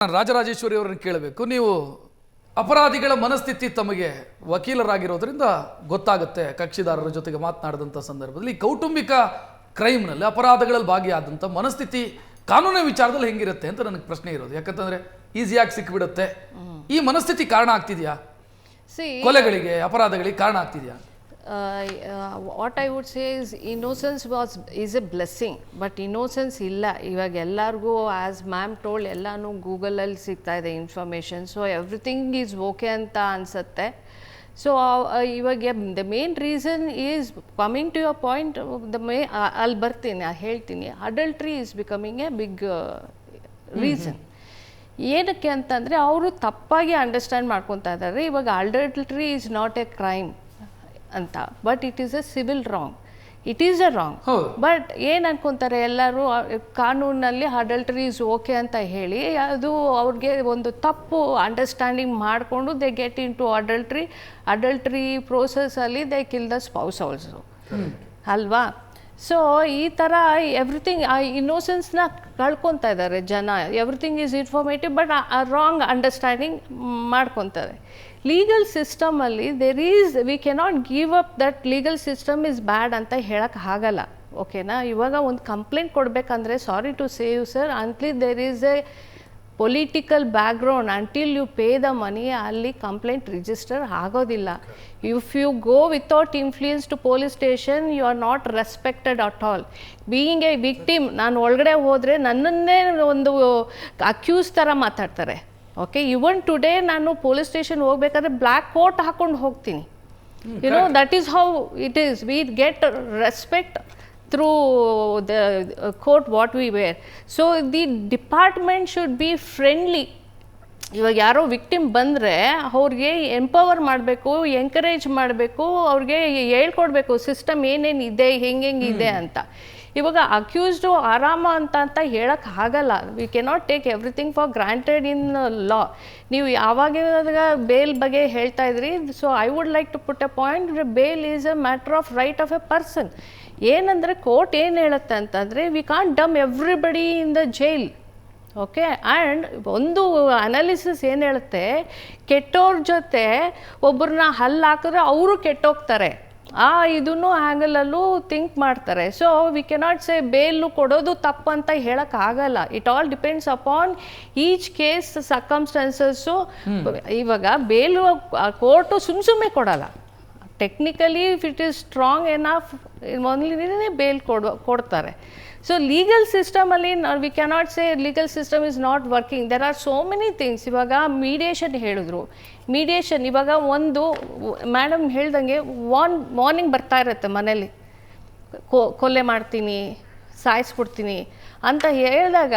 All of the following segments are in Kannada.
ರಾಜರಾಜೇಶ್ವರಿ ಅವರನ್ನು ಕೇಳಬೇಕು. ನೀವು ಅಪರಾಧಿಗಳ ಮನಸ್ಥಿತಿ ತಮಗೆ ವಕೀಲರಾಗಿರೋದ್ರಿಂದ ಗೊತ್ತಾಗುತ್ತೆ. ಕಕ್ಷಿದಾರರ ಜೊತೆಗೆ ಮಾತನಾಡಿದಂಥ ಸಂದರ್ಭದಲ್ಲಿ ಕೌಟುಂಬಿಕ ಕ್ರೈಮ್ನಲ್ಲಿ ಅಪರಾಧಗಳಲ್ಲಿ ಭಾಗಿಯಾದಂಥ ಮನಸ್ಥಿತಿ ಕಾನೂನಿನ ವಿಚಾರದಲ್ಲಿ ಹೆಂಗಿರುತ್ತೆ ಅಂತ ನನಗೆ ಪ್ರಶ್ನೆ ಇರೋದು. ಯಾಕಂತಂದ್ರೆ ಈಸಿಯಾಗಿ ಸಿಕ್ಬಿಡುತ್ತೆ. ಈ ಮನಸ್ಥಿತಿ ಕಾರಣ ಆಗ್ತಿದೆಯಾ? ಕೊಲೆಗಳಿಗೆ ಅಪರಾಧಗಳಿಗೆ ಕಾರಣ ಆಗ್ತಿದೆಯಾ? What I would say is innocence is a blessing, but innocence ಇಲ್ಲ. ಇವಾಗ ಎಲ್ಲರಿಗೂ ಆ್ಯಸ್ ಮ್ಯಾಮ್ ಟೋಲ್ಡ್ ಎಲ್ಲನೂ ಗೂಗಲಲ್ಲಿ ಸಿಗ್ತಾ ಇದೆ information. So everything is okay ಅಂತ ಅನಿಸುತ್ತೆ. ಸೊ ಇವಾಗ the main reason is coming to your point, ಅಲ್ಲಿ ಬರ್ತೀನಿ ಹೇಳ್ತೀನಿ. Adultery is becoming a big reason. ಏನಕ್ಕೆ ಅಂತಂದರೆ ಅವರು ತಪ್ಪಾಗಿ ಅಂಡರ್ಸ್ಟ್ಯಾಂಡ್ ಮಾಡ್ಕೊತಾ ಇದ್ದಾರೆ. ಇವಾಗ adultery is not a crime ಅಂತ, but it is a civil wrong. It is a wrong. But ಏನು ಅನ್ಕೊತಾರೆ ಎಲ್ಲರೂ, ಕಾನೂನಲ್ಲಿ ಅಡಲ್ಟ್ರಿ ಈಸ್ ಓಕೆ ಅಂತ ಹೇಳಿ ಅದು ಅವ್ರಿಗೆ ಒಂದು ತಪ್ಪು ಅಂಡರ್ಸ್ಟ್ಯಾಂಡಿಂಗ್ ಮಾಡಿಕೊಂಡು they get into adultery ಪ್ರೋಸೆಸ್ಸಲ್ಲಿ they kill the spouse also ಅಲ್ವಾ? ಸೊ ಈ ಥರ ಎವ್ರಿಥಿಂಗ್ ಆ ಇನ್ನೋಸೆನ್ಸ್ನ ಕಳ್ಕೊತಾ ಇದ್ದಾರೆ ಜನ. Everything is informative, but wrong understanding ಮಾಡ್ಕೊತಾರೆ. ಲೀಗಲ್ ಸಿಸ್ಟಮಲ್ಲಿ we cannot give up that legal system is bad ಅಂತ ಹೇಳಕ್ಕೆ ಆಗಲ್ಲ. ಓಕೆನಾ? ಇವಾಗ ಒಂದು ಕಂಪ್ಲೇಂಟ್ ಕೊಡಬೇಕಂದ್ರೆ, sorry to say you sir, until there is a political background, until you pay the money ಅಲ್ಲಿ ಕಂಪ್ಲೇಂಟ್ ರಿಜಿಸ್ಟರ್ ಆಗೋದಿಲ್ಲ. If you go without influence to police station, you are not respected at all. Being a victim, ನಾನು ಒಳಗಡೆ ಹೋದರೆ ನನ್ನನ್ನೇ ಒಂದು ಅಕ್ಯೂಸ್ ಥರ ಮಾತಾಡ್ತಾರೆ. ಓಕೆ, ಇವನ್ ಟುಡೇ ನಾನು ಪೊಲೀಸ್ ಸ್ಟೇಷನ್ ಹೋಗ್ಬೇಕಾದ್ರೆ ಬ್ಲ್ಯಾಕ್ ಕೋಟ್ ಹಾಕೊಂಡು ಹೋಗ್ತೀನಿ. You know, that is how it is. We get respect through the court what we wear. So the department should be friendly. ಇವಾಗ ಯಾರೋ ವಿಕ್ಟಿಮ್ ಬಂದರೆ ಅವ್ರಿಗೆ ಎಂಪವರ್ ಮಾಡಬೇಕು, ಎಂಕರೇಜ್ ಮಾಡಬೇಕು, ಅವ್ರಿಗೆ ಹೇಳ್ಕೊಡ್ಬೇಕು ಸಿಸ್ಟಮ್ ಏನೇನಿದೆ, ಹೆಂಗೆಂಗಿದೆ ಅಂತ. ಇವಾಗ ಅಕ್ಯೂಸ್ಡು ಆರಾಮ ಅಂತ ಹೇಳಕ್ಕೆ ಆಗಲ್ಲ. We cannot take everything for granted in law. ನೀವು ಯಾವಾಗ ಬೇಲ್ ಬಗ್ಗೆ ಹೇಳ್ತಾ ಇದ್ರಿ, so I would like to put a point, bail is a matter of right of a person. ಏನಂದರೆ ಕೋರ್ಟ್ ಏನು ಹೇಳುತ್ತೆ ಅಂತಂದರೆ, we can't dump everybody in the jail. Okay, and ಒಂದು ಅನಾಲಿಸಿಸ್ ಏನು ಹೇಳುತ್ತೆ, ಕೆಟ್ಟವ್ರ ಜೊತೆ ಒಬ್ಬರನ್ನ ಹಲ್ಲು ಹಾಕಿದ್ರೆ ಅವರು ಕೆಟ್ಟೋಗ್ತಾರೆ. ಇದನ್ನು ಆ್ಯಂಗಲಲ್ಲೂ ಥಿಂಕ್ ಮಾಡ್ತಾರೆ. So we cannot say bail ಕೊಡೋದು ತಪ್ಪಂತ ಹೇಳೋಕ್ಕಾಗಲ್ಲ. It all depends upon each case circumstances. ಇವಾಗ ಬೇಲು ಕೋರ್ಟು ಸುಮ್ಮನೆ ಕೊಡಲ್ಲ. Technically if it is strong enough ಮೊದಲಿನೇ ಬೇಲ್ ಕೊಡ್ತಾರೆ. ಸೊ ಲೀಗಲ್ ಸಿಸ್ಟಮಲ್ಲಿ we cannot say legal system is not working. There are so many things. ಇವಾಗ ಮೀಡಿಯೇಷನ್ ಹೇಳಿದ್ರು. ಮೀಡಿಯೇಷನ್ ಇವಾಗ ಒಂದು ಮೇಡಮ್ ಹೇಳ್ದಂಗೆ ಮಾರ್ನಿಂಗ್ ಬರ್ತಾ ಇರುತ್ತೆ ಮನೇಲಿ, ಕೊಲೆ ಮಾಡ್ತೀನಿ, ಸಾಯಿಸ್ಬಿಡ್ತೀನಿ ಅಂತ ಹೇಳಿದಾಗ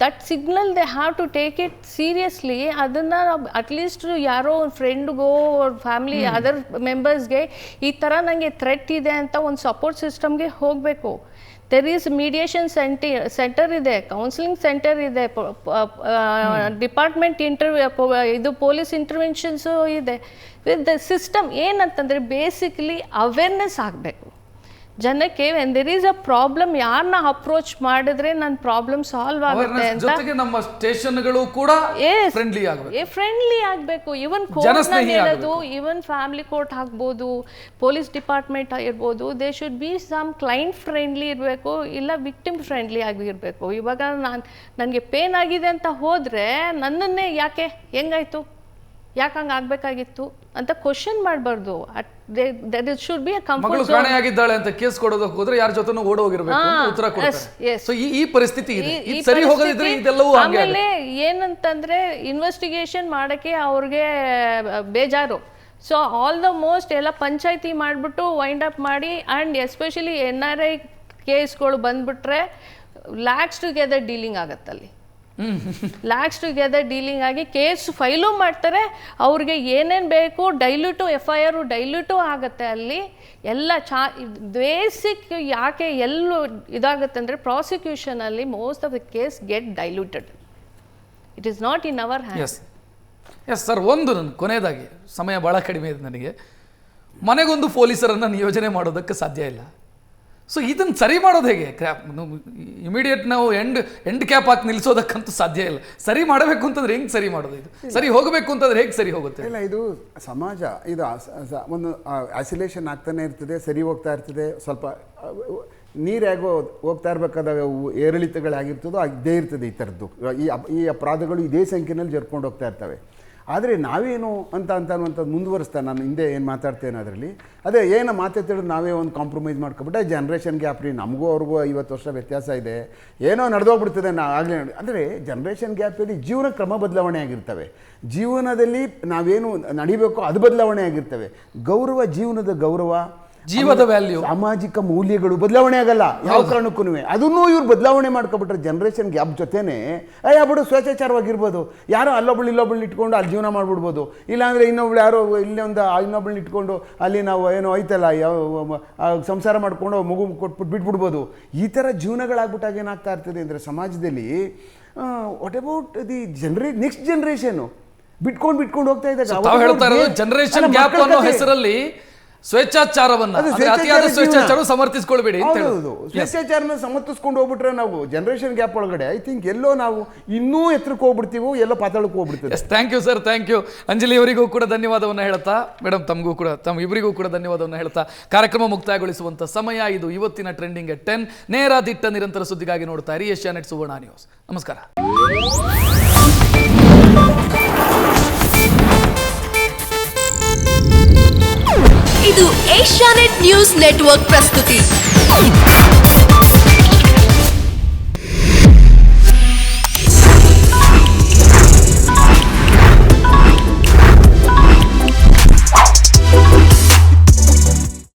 that signal they have to take it seriously. ಅದನ್ನು ಅಟ್ಲೀಸ್ಟ್ ಯಾರೋ ಒಂದು ಫ್ರೆಂಡ್ಗೋ ಫ್ಯಾಮಿಲಿ ಅದರ್ ಮೆಂಬರ್ಸ್ಗೆ ಈ ಥರ ನನಗೆ ಥ್ರೆಟ್ ಇದೆ ಅಂತ ಒಂದು ಸಪೋರ್ಟ್ ಸಿಸ್ಟಮ್ಗೆ ಹೋಗಬೇಕು. ದೆರ್ ಈಸ್ ಮೀಡಿಯೇಷನ್ ಸೆಂಟರ್ ಇದೆ, ಕೌನ್ಸಿಲಿಂಗ್ ಸೆಂಟರ್ ಇದೆ, ಡಿಪಾರ್ಟ್ಮೆಂಟ್ ಇದು ಪೊಲೀಸ್ ಇಂಟರ್ವೆನ್ಷನ್ಸು ಇದೆ. ವಿತ್ ದ ಸಿಸ್ಟಮ್ ಏನಂತಂದರೆ ಬೇಸಿಕಲಿ ಅವೇರ್ನೆಸ್ ಆಗಬೇಕು ಜನಕ್ಕೆ. When there is a problem, ಯಾರನ್ನ ಅಪ್ರೋಚ್ ಮಾಡಿದ್ರೆ ನನ್ನ ಪ್ರಾಬ್ಲಮ್ ಸಾಲ್ವ್ ಆಗುತ್ತೆ ಅಂತ. ನಮ್ಮ ಸ್ಟೇಷನ್ಗಳು ಕೂಡ ಫ್ರೆಂಡ್ಲಿ ಆಗಬೇಕು. ಇವನ್ ಕೋರ್ಟ್ನಲ್ಲಿ ಹೇಳೋದು, ಇವನ್ ಫ್ಯಾಮಿಲಿ ಕೋರ್ಟ್ ಆಗ್ಬೋದು, ಪೊಲೀಸ್ ಡಿಪಾರ್ಟ್ಮೆಂಟ್ ಇರ್ಬೋದು, they should be some client friendly ಇರಬೇಕು, ಇಲ್ಲ ವಿಕ್ಟಿಮ್ ಫ್ರೆಂಡ್ಲಿ ಆಗಿರಬೇಕು. ಇವಾಗ ನನಗೆ ಪೇನ್ ಆಗಿದೆ ಅಂತ ಹೋದರೆ ನನ್ನನ್ನೇ ಯಾಕೆ ಹೆಂಗಾಯ್ತು, ಯಾಕೆ ಹಂಗೆ ಆಗಬೇಕಾಗಿತ್ತು ಅಂತ ಕ್ವಶನ್ ಮಾಡಬಾರ್ದು. Should be a comfort zone. ಕಾಣೆಯಾಗಿದ್ದಾಳೆ ಅಂತ ಕೇಸ್ ಕೊಡೋದಕ್ಕೆ ಹೋದ್ರೆ ಯಾರ ಜೊತೆನೂ ಓಡೋಗಿರಬೇಕು ಅಂತ ಉತ್ತರ ಕೊಡ್ತಾರೆ. ಸೊ ಈ ಪರಿಸ್ಥಿತಿ ಇದೆ. ಇದು ಸರಿ ಹೋಗದಿದ್ರೆ ಇದೆಲ್ಲವೂ ಹಾಗೆ. ಆಮೇಲೆ ಏನಂತಂದ್ರೆ ಇನ್ವೆಸ್ಟಿಗೇಷನ್ ಮಾಡಕ್ಕೆ ಅವ್ರಿಗೆ ಬೇಜಾರು. ಸೊ ಆಲ್ ದ ಮೋಸ್ಟ್ ಎಲ್ಲ ಪಂಚಾಯತಿ ಮಾಡಿಬಿಟ್ಟು ವೈಂಡ್ ಅಪ್ ಮಾಡಿ, ಆ್ಯಂಡ್ ಎಸ್ಪೆಷಲಿ NRI ಕೇಸ್ಗಳು ಬಂದ್ಬಿಟ್ರೆ ಲ್ಯಾಕ್ಸ್ ಟುಗೆದರ್ ಡೀಲಿಂಗ್ ಆಗತ್ತಲ್ಲಿ. ಲ್ಯಾಕ್ಸ್ ಟುಗೆದರ್ ಡೀಲಿಂಗ್ ಆಗಿ ಕೇಸ್ ಫೈಲು ಮಾಡ್ತಾರೆ. ಅವ್ರಿಗೆ ಏನೇನು ಬೇಕು ಡೈಲ್ಯೂಟು, FIR ಡೈಲ್ಯೂಟು ಆಗುತ್ತೆ ಅಲ್ಲಿ ಎಲ್ಲ. ಬೇಸಿಕ್ ಯಾಕೆ ಎಲ್ಲೂ ಇದಾಗುತ್ತೆ ಅಂದರೆ ಪ್ರಾಸಿಕ್ಯೂಷನಲ್ಲಿ most of the case get diluted. It is not in our hands. Yes sir, ಒಂದು ನನ್ನ ಕೊನೆಯದಾಗಿ, ಸಮಯ ಭಾಳ ಕಡಿಮೆ ಇದೆ ನನಗೆ. ಮನೆಗೊಂದು ಪೊಲೀಸರನ್ನು ನಿಯೋಜನೆ ಮಾಡೋದಕ್ಕೆ ಸಾಧ್ಯ ಇಲ್ಲ. ಸೊ ಇದನ್ನು ಸರಿ ಮಾಡೋದು ಹೇಗೆ? ಇಮಿಡಿಯೇಟ್ ನಾವು ಎಂಡ್ ಕ್ಯಾಪ್ ಹಾಕಿ ನಿಲ್ಲಿಸೋದಕ್ಕಂತೂ ಸಾಧ್ಯ ಇಲ್ಲ. ಸರಿ ಮಾಡಬೇಕು ಅಂತಂದ್ರೆ ಹೆಂಗೆ ಸರಿ ಮಾಡೋದು? ಇದು ಸರಿ ಹೋಗಬೇಕು ಅಂತಂದ್ರೆ ಹೇಗೆ ಸರಿ ಹೋಗುತ್ತೆ? ಇಲ್ಲ, ಇದು ಸಮಾಜ ಇದು ಒಂದು ಐಸೋಲೇಷನ್ ಆಗ್ತಾನೆ ಇರ್ತದೆ, ಸರಿ ಹೋಗ್ತಾ ಇರ್ತದೆ. ಸ್ವಲ್ಪ ನೀರಾಗೋ ಹೋಗ್ತಾ ಇರಬೇಕಾದ ಏರಿಳಿತಗಳಾಗಿರ್ತದೋ ಇದ್ದೇ ಇರ್ತದೆ. ಈ ಥರದ್ದು ಈ ಅಪರಾಧಗಳು ಇದೇ ಸಂಖ್ಯೆಯಲ್ಲಿ ಜರ್ಕೊಂಡು ಹೋಗ್ತಾ ಇರ್ತವೆ. ಆದರೆ ನಾವೇನು ಅನ್ನುವಂಥದ್ದು ಮುಂದುವರಿಸ್ತಾ ನಾನು ಹಿಂದೆ ಏನು ಮಾತಾಡ್ತೇನೆ ಅದರಲ್ಲಿ ಅದೇ ಏನು ಮಾತಾಡ್ತಿದ್ರೆ ನಾವೇ ಒಂದು ಕಾಂಪ್ರಮೈಸ್ ಮಾಡ್ಕೊಬಿಟ್ಟೆ ಜನ್ರೇಷನ್ ಗ್ಯಾಪ್ ರೀ. ನಮಗೂ ಅವ್ರಿಗೂ 50 ವರ್ಷ ವ್ಯತ್ಯಾಸ ಇದೆ, ಏನೋ ನಡೆದೋಗ್ಬಿಡ್ತದೆ. ಆಗಲೇ ಅಂದರೆ ಜನ್ರೇಷನ್ ಗ್ಯಾಪಲ್ಲಿ ಜೀವನ ಕ್ರಮ ಬದಲಾವಣೆ ಆಗಿರ್ತವೆ. ಜೀವನದಲ್ಲಿ ನಾವೇನು ನಡಿಬೇಕೋ ಅದು ಬದಲಾವಣೆ ಆಗಿರ್ತವೆ. ಗೌರವ, ಜೀವನದ ಗೌರವ, ಜೀವದ ವ್ಯಾಲ್ಯೂ, ಸಾಮಾಜಿಕ ಮೌಲ್ಯಗಳು ಬದಲಾವಣೆ ಆಗಲ್ಲ ಯಾವ ಕಾರಣಕ್ಕೂ. ಅದನ್ನೂ ಇವ್ರು ಬದಲಾವಣೆ ಮಾಡ್ಕೊಬಿಟ್ರೆ ಜನ್ರೇಷನ್ ಗ್ಯಾಪ್ ಜೊತೆನೇ ಬಿಡು ಸ್ವೇಚ್ಛಾಚಾರವಾಗಿರ್ಬೋದು. ಯಾರೋ ಅಲ್ಲೊಬ್ಳು ಇಲ್ಲೊಬ್ಳನ್ನ ಇಟ್ಕೊಂಡು ಅಲ್ಲಿ ಜೀವನ ಮಾಡಿಬಿಡ್ಬೋದು. ಇಲ್ಲಾಂದರೆ ಇನ್ನೊಬ್ಳು ಯಾರೋ ಇನ್ನೊಂದು ಇನ್ನೊಬ್ಳನ್ನ ಇಟ್ಕೊಂಡು ಅಲ್ಲಿ ನಾವು ಏನೋ ಐತಲ್ಲ ಸಂಸಾರ ಮಾಡಿಕೊಂಡು ಮಗು ಕೊಟ್ಬಿಟ್ಟು ಬಿಟ್ಬಿಡ್ಬೋದು. ಈ ಥರ ಜೀವನಗಳಾಗ್ಬಿಟ್ಟಾಗ ಏನಾಗ್ತಾ ಇರ್ತದೆ ಅಂದರೆ ಸಮಾಜದಲ್ಲಿ what about the next generation ಬಿಟ್ಕೊಂಡು ಹೋಗ್ತಾ ಇದ್ದಾಗ ಜನರೇಷನ್ ಗ್ಯಾಪ್ ಅನ್ನೋ ಹೆಸರಲ್ಲಿ ಸ್ವೇಚ್ಛಾಚಾರವನ್ನ, ಅತಿಯಾದ ಸ್ವೇಚ್ಛಾಚಾರ ಸಮರ್ಥಿಸ್ಕೊಳ್ಬೇಡಿ ಅಂತ ಹೇಳೋದು. ಸ್ವೇಚ್ಛಾಚಾರನ ಸಮರ್ಥಿಸ್ಕೊಂಡು ಹೋಗ್ಬಿಟ್ರೆ ನಾವು ಜನರೇಷನ್ ಗ್ಯಾಪ್ ಒಳಗಡೆ ಐ ಥಿಂಕ್ ಎಲ್ಲೋ ನಾವು ಇನ್ನೂ ಎತ್ತರಕ್ಕೆ ಹೋಗ್ಬಿಡ್ತೀವೋ, ಎಲ್ಲೋ ಪಾತಾಳಕ್ಕೆ ಹೋಗ್ಬಿಡ್ತೀವಿ. Thank you sir, thank you. Anjali ಅವರಿಗೂ ಕೂಡ ಧನ್ಯವಾದವನ್ನು ಹೇಳ್ತಾ, ಮೇಡಮ್ ತಮಗೂ ಕೂಡ ಇಬ್ಬರಿಗೂ ಕೂಡ ಧನ್ಯವಾದವನ್ನು ಹೇಳ್ತಾ ಕಾರ್ಯಕ್ರಮ ಮುಕ್ತಾಯಗೊಳಿಸುವಂತ ಸಮಯ ಇದು. ಇವತ್ತಿನ ಟ್ರೆಂಡಿಂಗ್ at 10 ನೇರ ದಿಟ್ಟ ನಿರಂತರ ಸುದ್ದಿಗಾಗಿ ನೋಡ್ತಾ ಇರಿ ಏಷ್ಯಾನೆಟ್ ಸುವರ್ಣ ನ್ಯೂಸ್. ನಮಸ್ಕಾರ. ಇದು ಏಷ್ಯಾನೆಟ್ ನ್ಯೂಸ್ ನೆಟ್ವರ್ಕ್ ಪ್ರಸ್ತುತಿ.